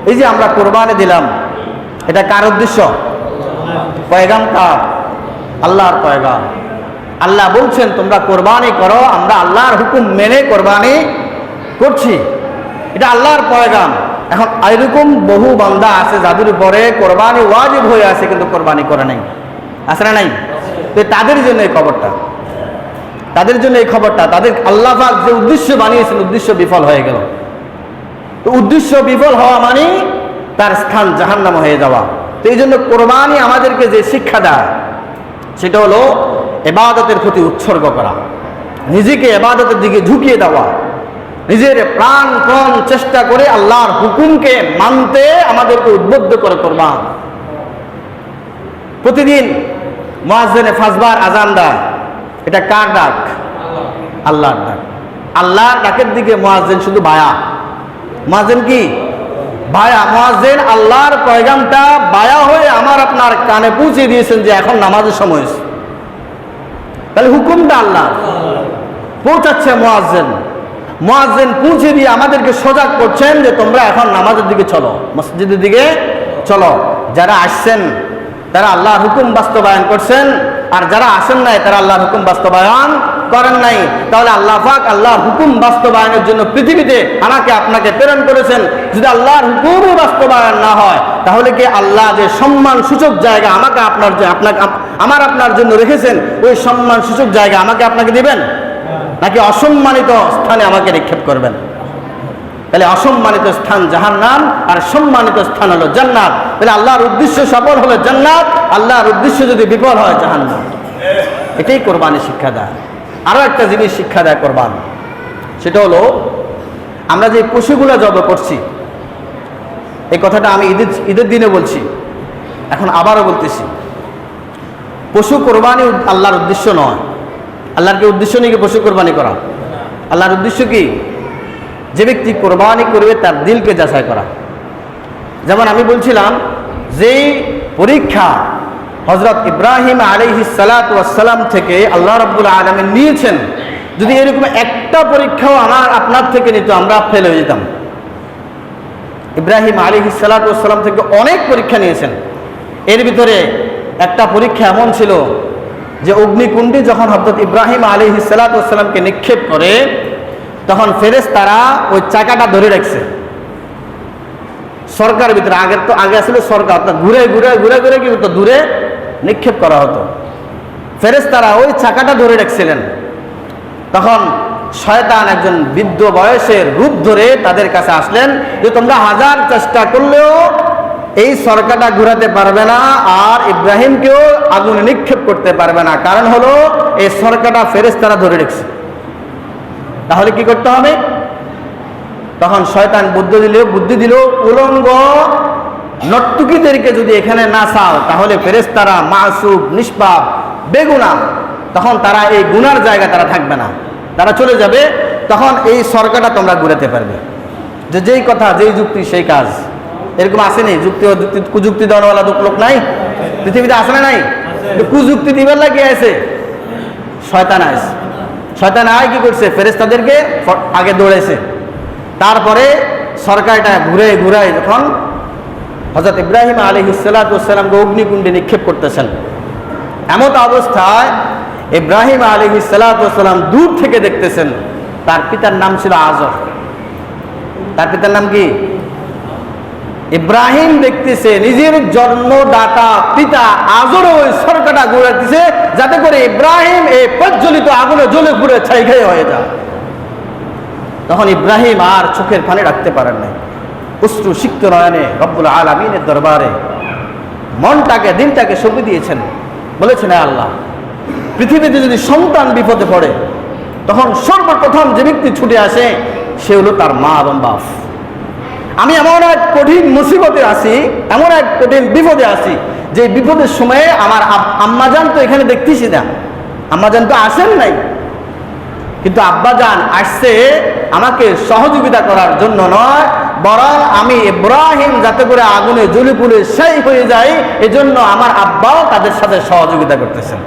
এই যে আমরা কোরবানি দিলাম, এটা কার উদ্দেশ্য? পয়গাম কার? আল্লাহর পয়গাম। আল্লাহ বলছেন তোমরা কোরবানি করো, আমরা আল্লাহর হুকুম মেনে কোরবানি করছি, এটা আল্লাহর পয়গাম। এখন এরকম বহু বান্দা আছে যাদের উপরে কোরবানি ওয়াজিব হয়ে আছে কিন্তু কোরবানি করে নাই, আছে না নাই? তো তাদের জন্য এই খবরটা, তাদের জন্য এই খবরটা, তাদের আল্লাহ পাক যে উদ্দেশ্য বানিয়েছেন উদ্দেশ্য বিফল হয়ে গেল। তো উদ্দেশ্য বিফল হওয়া মানে তার স্থান জাহান্নাম হয়ে যাওয়া। তো এই জন্য কোরবানি আমাদেরকে যে শিক্ষা দেয় সেটা হলো ইবাদতের প্রতি উৎসর্গ করা, নিজেকে ইবাদতের দিকে ঝুঁকিয়ে দেওয়া, নিজের প্রাণপণ চেষ্টা করে আল্লাহর হুকুমকে মানতে আমাদেরকে উদ্বুদ্ধ করে কোরবান। প্রতিদিন মুয়াজ্জিনে 5 বার আযান দেয়, এটা কার ডাক? আল্লাহর ডাক। আল্লাহর ডাকের দিকে মুয়াজ্জিন শুধু বায়া। মুয়াজ্জিন কি? বায়া। মুয়াজ্জিন আল্লাহর পয়গামটা বায়া হয়ে আমার আপনার কানে পৌঁছে দিয়েছেন যে এখন নামাজের সময়। তাহলে হুকুমটা আল্লাহ পৌঁছাচ্ছে মুয়াজ্জিন। মুয়াজ্জিন পৌঁছে দিয়ে আমাদেরকে সজাগ করছেন যে তোমরা এখন নামাজের দিকে চলো, মসজিদের দিকে চলো। যারা আসছেন তারা আল্লাহর হুকুম বাস্তবায়ন করছেন, আর যারা আসেন নাই তারা আল্লাহর হুকুম বাস্তবায়ন করেন নাই। তাহলে আল্লাহ পাক আল্লাহর হুকুম বাস্তবায়নের জন্য পৃথিবীতে আমাকে আপনাকে প্রেরণ করেছেন। যদি আল্লাহর হুকুমই বাস্তবায়ন না হয় তাহলে কি আল্লাহ যে সম্মান সূচক জায়গা আমাকে আপনার যে আপনাকে আমার আপনার জন্য রেখেছেন ওই সম্মান সূচক জায়গা আমাকে আপনাকে দিবেন, নাকি অসম্মানিত স্থানে আমাকে নিক্ষেপ করবেন? তাহলে অসম্মানিত স্থান জাহান্নাম আর সম্মানিত স্থান হলো জান্নাত। তাহলে আল্লাহর উদ্দেশ্য সফল হলো জান্নাত, আল্লাহর উদ্দেশ্য যদি বিফল হয় জাহান্নাম। এটাই কোরবানি শিক্ষা দেয়। আরো একটা জিনিস শিক্ষা দেয় কোরবান, সেটা হলো আমরা যে পশুগুলো জব করছি, এই কথাটা আমি ঈদের দিনে বলছি, এখন আবারও বলতেছি, পশু কোরবানি আল্লাহর উদ্দেশ্য নয়। আল্লাহর কি উদ্দেশ্য নেই কি পশু কোরবানি করা? আল্লাহর উদ্দেশ্য কি? যে ব্যক্তি কোরবানি করবে তার দিলকে যাচাই করা। যেমন আমি বলছিলাম যেই পরীক্ষা হযরত ইব্রাহিম আলাইহিস সালাতু ওয়াস সালাম থেকে আল্লাহ রাব্বুল আলামিন নিয়েছেন, যদি এরকম একটা পরীক্ষাও আমার আপনার থেকে নিত আমরা ফেল হয়ে যেতাম। ইব্রাহিম আলাইহিস সালাতু ওয়াস সালাম থেকে অনেক পরীক্ষা নিয়েছেন। এর ভিতরে একটা পরীক্ষা এমন ছিল যে অগ্নিকুণ্ডে যখন হযরত ইব্রাহিম আলাইহিস সালাতু ওয়াস সালামকে নিক্ষেপ করে তখন ফেরেশতারা ওই চাকাটা ধরে রাখছে সরকার ভিতরে। আগে আসলে সরকার ঘুরে ঘুরে ঘুরে ঘুরে কি হতো, দূরে নিক্ষেপ করা হতো। ফেরেশতারা ওই চাকাটা ধরে রাখছিলেন। তখন শয়তান একজন বৃদ্ধ বয়সের রূপ ধরে তাদের কাছে আসলেন যে তোমরা হাজার চেষ্টা করলেও এই সরকারটা ঘুরাতে পারবে না আর ইব্রাহিমকেও আগুনে নিক্ষেপ করতে পারবে না, কারণ হলো এই সরকারটা ফেরেশতারা ধরে রেখেছে। তাহলে কি করতে হবে? তখন শয়তান বুদ্ধি দিল উলঙ্গ নর্তকীদেরকে যদি এখানে না চাও তাহলে ফেরেশতারা মাসুম নিষ্পাপ বেগুনাহ, তখন তারা এই গুনার জায়গা তারা থাকবে না, তারা চলে যাবে। তখন এই সরকারটা তোমরা ঘুরাতে পারবে। যে যেই কথা যেই যুক্তি সেই কাজ, এরকম আসেনি? কুযুক্তি দেওয়ালা লোক নাই পৃথিবীতে, আসে না? নাই। কুযুক্তি দিবার লাগে আছে শয়তান। আছে শয়তান আয় কি করছে? ফেরেশতাদেরকে আগে দৌড়েছে, তারপরে সরকারটা ঘুরে ঘুরে যখন হযরত ইব্রাহিম আলাইহিস সালাতু ওয়াস সালামকে অগ্নিকুণ্ডে নিক্ষেপ করতেছেন, এমত অবস্থায় ইব্রাহিম আলাইহিস সালাতু ওয়াস সালাম দূর থেকে দেখতেছেন। তার পিতার নাম ছিল আজর। তার পিতার নাম কি? ইব্রাহিম দেখতেছে নিজের জন্মদাতা পিতা আজর ওই সরকারটা ঘুরাইতেছে যাতে করে ইব্রাহিম এই প্রজ্বলিত আগুনে জ্বলে পুড়ে ছাই হয়ে যায়। তখন ইব্রাহিম আর চোখের পানি রাখতে পারেন নাই, অশ্রু সিক্ত নয়নে রব্বুল আলামিনের দরবারে মনটাকে দিনটাকে সঁপে দিয়েছেন। বলেছেন হে আল্লাহ, পৃথিবীতে যদি সন্তান বিপদে পড়ে তখন সর্বপ্রথম যে ব্যক্তি ছুটে আসে সে হলো তার মা এবং বাপ। আমি এমন এক কঠিন মুসিবতে আছি, এমন এক কঠিন বিপদে আছি যে বিপদের সময়ে আমার আম্মাজান তো এখানে দেখতেছি না, আম্মাজান তো আসেন নাই, কিন্তু আব্বাজান আসছে আমাকে সহযোগিতা করার জন্য নয়, বরং আমি ইব্রাহিম যাতে করে আগুনে জ্বলে পুড়ে সেই হয়ে যায় এজন্য আমার আব্বাও তাদের সাথে সহযোগিতা করতেছেন।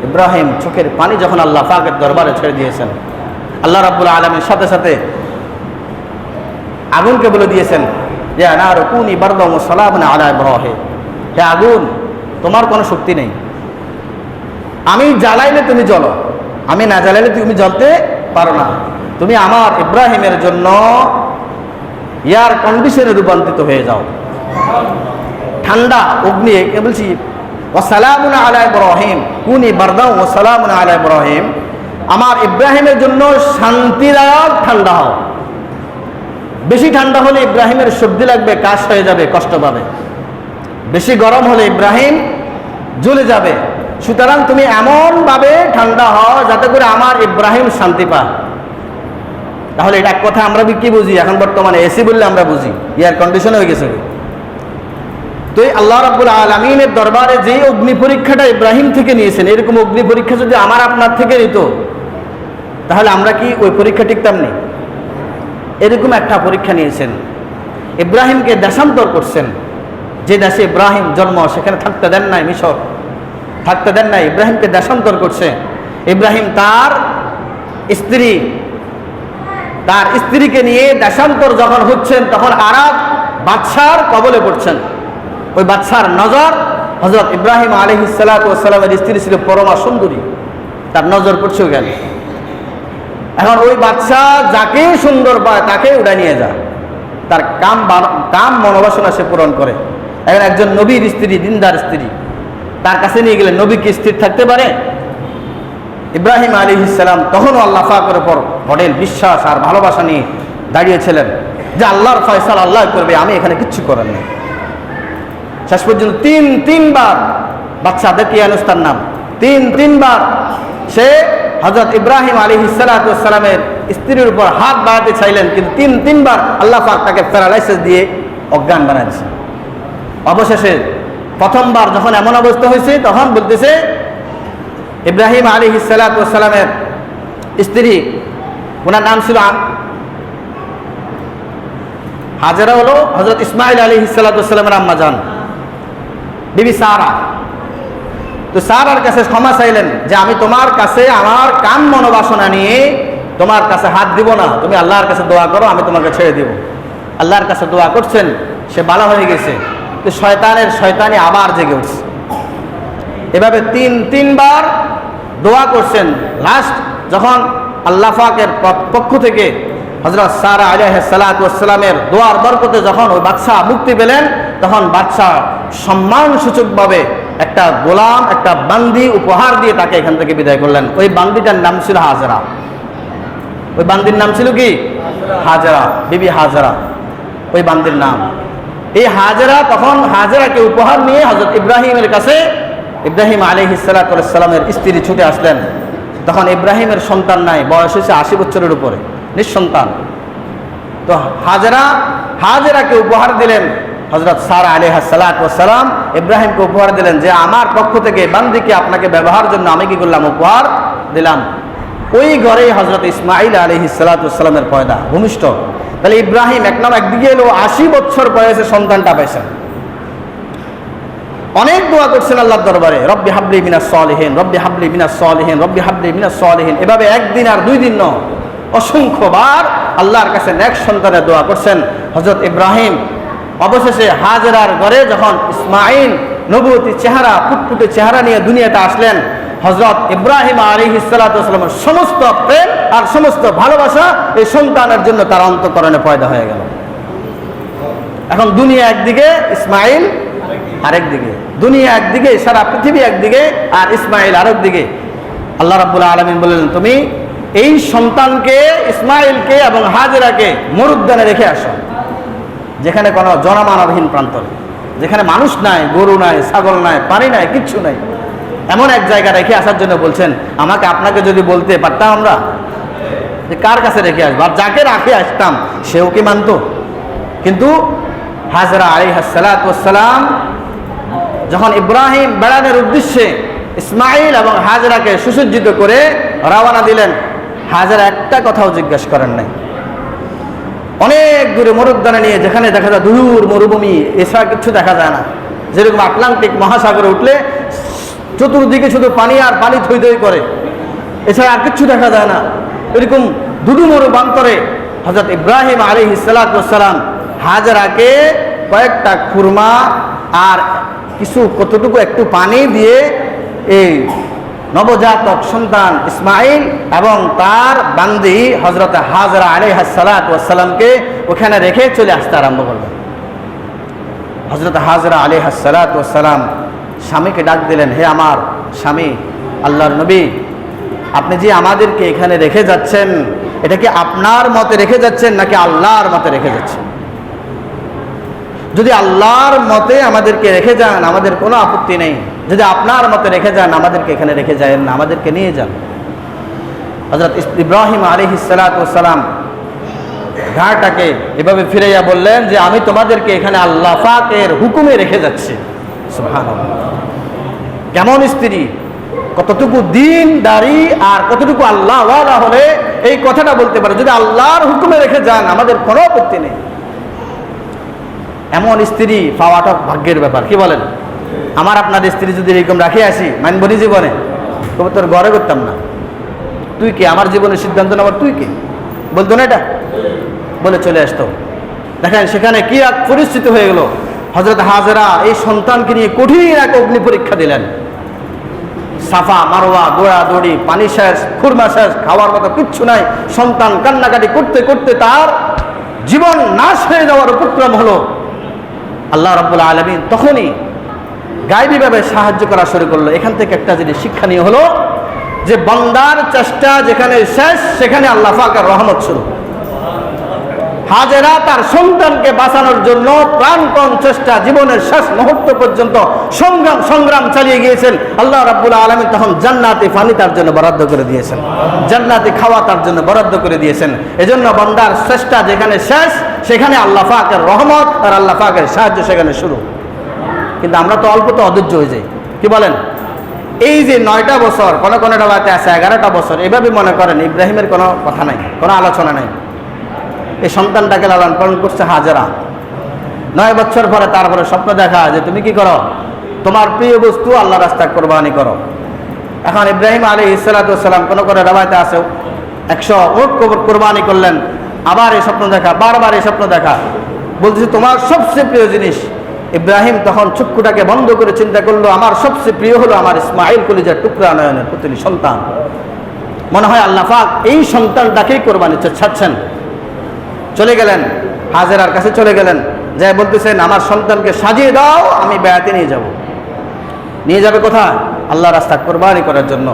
ইব্রাহিম চোখের পানি যখন আল্লাহ পাকের দরবারে ছেড়ে দিয়েছেন, আল্লাহ রাব্বুল আলামিন সাথে সাথে আগুনকে বলে দিয়েছেন ইয়া নারু কুনি বারদাম ওয়া সালামান আলা ইব্রাহিম, হে আগুন তোমার কোনো শক্তি নেই, আমি জ্বালাইলে তুমি জ্বলো, আমি না জ্বালাইলে তুমি জ্বলতে পারো না, তুমি আমার ইব্রাহিমের জন্য এয়ার কন্ডিশনে রূপান্তরিত হয়ে যাও, ঠান্ডা অগ্নি। বলছি ওয়াসালামুন আলা ইব্রাহিম, কুনি বারদাও ওয়াসালামুন আলা ইব্রাহিম, আমার ইব্রাহিমের জন্য শান্তিদায়ক ঠান্ডা হও। বেশি ঠান্ডা হলে ইব্রাহিমের সর্দি লাগবে, কাশ হয়ে যাবে, কষ্ট পাবে। বেশি গরম হলে ইব্রাহিম জ্বলে যাবে। সুতরাং তুমি এমনভাবে ঠান্ডা হও যাতে করে আমার ইব্রাহিম শান্তি পায়। তাহলে এটা এক কথা আমরা কি বুঝি? এখন বর্তমানে এসি বললে আমরা বুঝি, এয়ার কন্ডিশন হয়ে গেছে। তো এই আল্লাহ রাব্বুল আলামিনের দরবারে যেই অগ্নি পরীক্ষাটা ইব্রাহিম থেকে নিয়েছেন, এরকম অগ্নি পরীক্ষা যদি আমার আপনার থেকে নিত, তাহলে আমরা কি ওই পরীক্ষা টিকতাম না? এরকম একটা পরীক্ষা নিয়েছেন, ইব্রাহিমকে দেশান্তর করছেন। যে দেশে ইব্রাহিম জন্ম সেখানে থাকতে দেন নাই, মিশর থাকতে দেন নাই, ইব্রাহিমকে দেশান্তর করছে। ইব্রাহিম তার স্ত্রীকে নিয়ে দেশান্তর যখন হচ্ছেন, তখন আরব বাদশার কবলে পড়ছেন। ওই বাদশার নজর হযরত ইব্রাহিম আলাইহিস সালাতু ওয়াস সালামের স্ত্রী ছিল পরমা সুন্দরী, তার নজর পড়ছে গেল। এখন ওই বাদশাহ যাকে সুন্দর পায় তাকে উড়াই নিয়ে যায়, তার কাম মনোবাসনা সে পূরণ করে। এখন একজন নবীর স্ত্রী, দিনদার স্ত্রী, তার কাছে নিয়ে গেলে নবী কি স্থির থাকতে পারে? ইব্রাহিম আলাইহিস সালাম তখনও আল্লাহ পাকের উপর অঢেল বিশ্বাস আর ভালোবাসা নিয়ে দাঁড়িয়েছিলেন যে আল্লাহর ফয়সালা আল্লাহ করবে, আমি এখানে কিচ্ছু করার নেই। শেষ পর্যন্ত তিনবার বাদশা দেকিয়ানুস তার নাম, তিনবার সে হযরত ইব্রাহিম আলাইহিস সালাতু ওয়াস সালামের স্ত্রীর উপর হাত বাড়াতে চাইলেন, কিন্তু তিনবার আল্লাহ পাক তাকে প্যারালাইসিস দিয়ে অজ্ঞান বানায় দিয়েছেন। অবশেষে প্রথমবার যখন এমন অবস্থা হয়েছে, তখন বলতেছে ইব্রাহিম আলাইহিস সালাতু ওয়াস সালামের স্ত্রী, ওনার নাম ছিল হাজেরা, হলো হযরত ইসমাঈল আলাইহিস সালাতু ওয়াস সালামের আম্মা জান, বিবি সারা। তো সারার কাছে ক্ষমা চাইলেন যে আমি তোমার কাছে আমার কাম মনোবাসনা নিয়ে তোমার কাছে হাত দিব না, তুমি আল্লাহর কাছে দোয়া করো, আমি তোমাকে ছেড়ে দিব। আল্লাহর কাছে দোয়া করছেন, সে ভালো হয়ে গেছে। তো শয়তানি আবার জেগে উঠছে। এভাবে তিনবার দোয়া করছেন। লাস্ট যখন আল্লাহ পাকের পক্ষ থেকে হযরত সারা আলাইহিস সালাতু ওয়াস সালামের দোয়ার বরকতে যখন ওই বাদশা মুক্তি পেলেন, তখন বাদশা সম্মানসূচকভাবে একটা গোলাম, একটা বান্দি উপহার দিয়ে তাকে এখান থেকে বিদায় করলেন। ওই বান্দিটার নাম ছিল হাজেরা। ওই বান্দির নাম ছিল কি? হাজেরা, বিবি হাজেরা ওই বান্দির নাম। এই হাজেরা তখন হাজেরাকে উপহার নিয়ে হযরত ইব্রাহিমের কাছে, ইব্রাহিম আলাইহিস সালাতু ওয়াস সালামের স্ত্রী ছুটে আসলেন। তখন ইব্রাহিমের সন্তান নাই, বয়স হয়েছে 80 বছরের উপরে, নিঃসন্তান। তো হাজেরাকে উপহার দিলেন হযরত সারা আলাইহিস সালাতু ওয়াস সালাম, ইব্রাহিমকে উপহার দিলেন যে আমার পক্ষ থেকে বান্দিকে আপনাকে ব্যবহার জন্য আমি কি করলাম? উপহার দিলাম। ওই ঘরেই হযরত ইসমাঈল আলাইহিস সালাতু ওয়াস সালামের পয়দা, ভূমিষ্ঠ। তাহলে ইব্রাহিম একদিকে এলো 80 বছর বয়সে সন্তানটা পাইছেন। অনেক দোয়া করছেন আল্লাহর দরবারে, রব্বি হাবলি মিনাস সলিহিন, রব্বি হাবলি মিনাস সলিহিন, রব্বি হাবলি মিনাস সলিহিন। এভাবে একদিন আর 2 দিন নয়, অসংখ্যবার আল্লাহর কাছে নেক সন্তানের দোয়া করছেন হযরত ইব্রাহিম। অবশেষে হাজেরার ঘরে যখন ইসমাঈল নবুয়তি চেহারা, ফুটফুটে চেহারা নিয়ে দুনিয়াতে আসলেন, হযরত ইব্রাহিম আলাইহিস সালাতু ওয়াস সালামের সমস্ত প্রেম আর সমস্ত ভালোবাসা এই সন্তানের জন্য তার অন্তঃকরণে পয়দা হয়ে গেল। এখন দুনিয়া একদিকে, ইসমাঈল আরেকদিকে। দুনিয়া একদিকে, সারা পৃথিবী একদিকে, আর ইসমাঈল আরেকদিকে। আল্লাহ রাব্বুল আলামিন বললেন, তুমি এই সন্তানকে, ইসমাঈলকে এবং হাজেরাকে মরুদ্যানে রেখে আসো, যেখানে কোনো জনমানবহীন প্রান্তরে, যেখানে মানুষ নাই, গরু নাই, ছাগল নাই, পানি নাই, কিচ্ছু নাই, এমন এক জায়গা রেখে আসার জন্য বলছেন। আপনাকে যদি বলতে পারতাম আমরা যে কার কাছে রেখে আসবো, আর যাকে রাখে আসতাম সেও কি মানত? কিন্তু হাজেরা আলাইহিস সালাতু ওয়াস সালাম যখন ইব্রাহিম বেড়ানোর উদ্দেশ্যে ইসমাঈল এবং হাজেরাকে সুসজ্জিত করে রওনা দিলেন, হাজেরা একটা কথাও জিজ্ঞাসা করেন নাই। অনেক দূরে মরুদ্যানে নিয়ে, যেখানে দেখা যায় দূর মরুভূমি, এছাড়া কিছু দেখা যায় না। যেরকম আটলান্টিক মহাসাগরে উঠলে চতুর্দিকে শুধু পানি আর পানি থই থই করে, এছাড়া আর কিচ্ছু দেখা যায় না। এরকম দুদু মরু বান্তরে হযরত ইব্রাহিম আলাইহিস সালাতু ওয়াস সালাম হাজরাকে কয়েকটা খুরমা আর কিছু কতটুকু একটু পানি দিয়ে এই নবজাতক সন্তান ইসমাইল এবং তার বান্দি হযরত হাজরা আলাইহিস সালাতু ওয়াস সালামকে ওখানে রেখে চলে আসতে আরম্ভ করলেন। হযরত হাজরা আলাইহিস সালাতু ওয়াস সালাম স্বামীকে ডাক দিলেন, হে আমার স্বামী, আল্লাহর নবী, আপনি যে আমাদেরকে এখানে রেখে যাচ্ছেন, এটা কি আপনার মতে রেখে যাচ্ছেন নাকি আল্লাহর মতে রেখে যাচ্ছেন? যদি আল্লাহর মতে আমাদেরকে রেখে যান আমাদের কোনো আপত্তি নেই, যদি আপনার মতে রেখে যান আমাদেরকে এখানে রেখে যান না, আমাদেরকে নিয়ে যান। হযরত ইব্রাহিম আলাইহিস সালাতু ওয়াস সালাম ঘাটটাকে এভাবে ফিরাইয়া বললেন যে আমি তোমাদেরকে এখানে আল্লাহ পাকের হুকুমে রেখে যাচ্ছি। সুবহানাল্লাহ, কেমন স্ত্রী, কতটুকু দ্বীনদারি আর কতটুকু আল্লাহ ওয়ালা হলে এই কথাটা বলতে পারে, যদি আল্লাহর হুকুমে রেখে যান আমাদের কোনো আপত্তি নেই। এমন স্ত্রী পাওয়াটা ভাগ্যের ব্যাপার, কি বলেন? আমার আপনার স্ত্রী যদি এরকম রাখে আসি, মানবনি জীবনে, তবে তোর ঘরে করতাম না, তুই কে আমার জীবনের সিদ্ধান্ত নেওয়ার, তুই কে বলতো না, এটা বলে চলে আসতো। দেখেন সেখানে কি এক পরিস্থিতি হয়ে গেল। হযরত হাজরা এই সন্তানকে নিয়ে কঠিন এক অগ্নি পরীক্ষা দিলেন। সাফা মারওয়া দৌড়াদৌড়ি, পানি শেষ, খুরমা শেষ, খাওয়ার মতো কিচ্ছু নাই। সন্তান কান্নাকাটি করতে করতে তার জীবন নাশ হয়ে যাওয়ার উপক্রম হলো। আল্লাহ রাব্বুল আলামিন তখনই গায়বীভাবে সাহায্য করা শুরু করলো। এখান থেকে একটা জিনিস শিক্ষণীয় হলো যে বান্দার চেষ্টা যেখানে শেষ সেখানে আল্লাহ পাকের রহমত শুরু। হাজেরা তার সন্তানকে বাঁচানোর জন্য প্রাণপণ চেষ্টা, জীবনের শেষ মুহূর্ত পর্যন্ত সংগ্রাম চালিয়ে গিয়েছেন। আল্লাহ রাব্বুল আলামিন তখন জান্নাতি পানি তার জন্য বরাদ্দ করে দিয়েছেন, জান্নাতি খাওয়া তার জন্য বরাদ্দ করে দিয়েছেন। এজন্য বান্দার চেষ্টা যেখানে শেষ সেখানে আল্লাহ পাকের রহমত আর আল্লাহ পাকের সাহায্য সেখানে শুরু। কিন্তু আমরা তো অল্প তো অধৈর্য হয়ে যাই, কি বলেন? এই যে 9টা বছর, কোনটা বাতে আছে 11টা বছর, এভাবে মনে করেন ইব্রাহিমের কোনো কথা নাই, কোনো আলোচনা নাই। এই সন্তানটাকে লালন পালন করছে হাজেরা। 9 বছর পরে তারপরে স্বপ্ন দেখা যে তুমি কি করো, তোমার প্রিয় বস্তু আল্লাহ রাস্তায় কোরবানি করো। এখন ইব্রাহিম আলাইহিস সালাতু ওয়াস সালাম কোন রাবায়তে আছে 100 উট কোরবানি করলেন। আবার এই স্বপ্ন দেখা, বারবার এই স্বপ্ন দেখা, বলতেছে তোমার সবচেয়ে প্রিয় জিনিস। ইব্রাহিম তখন চক্ষুটাকে বন্ধ করে চিন্তা করলো, আমার সবচেয়ে প্রিয় হলো আমার ইসমাইল কলিজার টুকরা নয়নের পুত্রী সন্তান। মনে হয় আল্লাহ পাক এই সন্তানটাকেই কোরবানি ছাড়ছেন। চলে গেলেন হাজেরার কাছে, চলে গেলেন, যাই বলতেছেন আমার সন্তানকে সাজিয়ে দাও, আমি বেড়াতে নিয়ে যাব। নিয়ে যাবে কোথায়? আল্লাহ রাস্তা কোরবানি করার জন্য।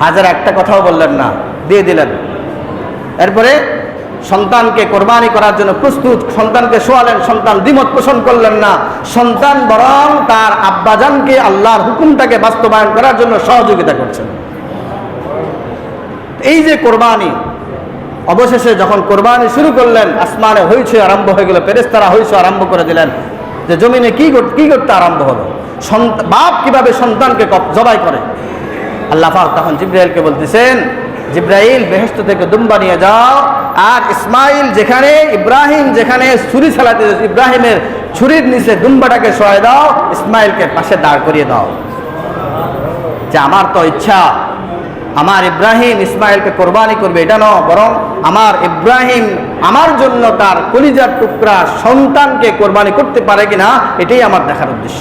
হাজেরা একটা কথাও বললেন না, দিয়ে দিলেন। এরপরে সন্তানকে কোরবানি করার জন্য প্রস্তুত, সন্তানকে শোয়ালেন, সন্তান দ্বিমত পোষণ করলেন না, সন্তান বরং তার আব্বাজানকে আল্লাহর হুকুমটাকে বাস্তবায়ন করার জন্য সহযোগিতা করছেন। এই যে কোরবানি, অবশেষে যখন কোরবানি শুরু করলেন, আসমানে হইচই আরম্ভ হয়ে গেল, ফেরেশতারা হইচই আরম্ভ করে দিলেন যে জমিনে কি করতে আরম্ভ হলো, বাপ কিভাবে সন্তানকে জবাই করে। আল্লাহ পাক তখন জিবরাইলকে বলতেছেন, জিবরাইল বেহেশত থেকে দুম্বা নিয়ে যাও, আর ইসমাইল যেখানে, ইব্রাহিম যেখানে ছুরি চালাতে, ইব্রাহিমের ছুরির নিচে দুম্বাটাকে শোয়াই দাও, ইসমাইলকে পাশে দাঁড় করিয়ে দাও। যে আমার তো ইচ্ছা আমার ইব্রাহিম ইসমাইলকে কোরবানি করবে, এটা নয়, বরং আমার ইব্রাহিম আমার জন্য তার কলিজার টুকরা সন্তানকে কোরবানি করতে পারে কিনা, এটাই আমার দেখার উদ্দেশ্য।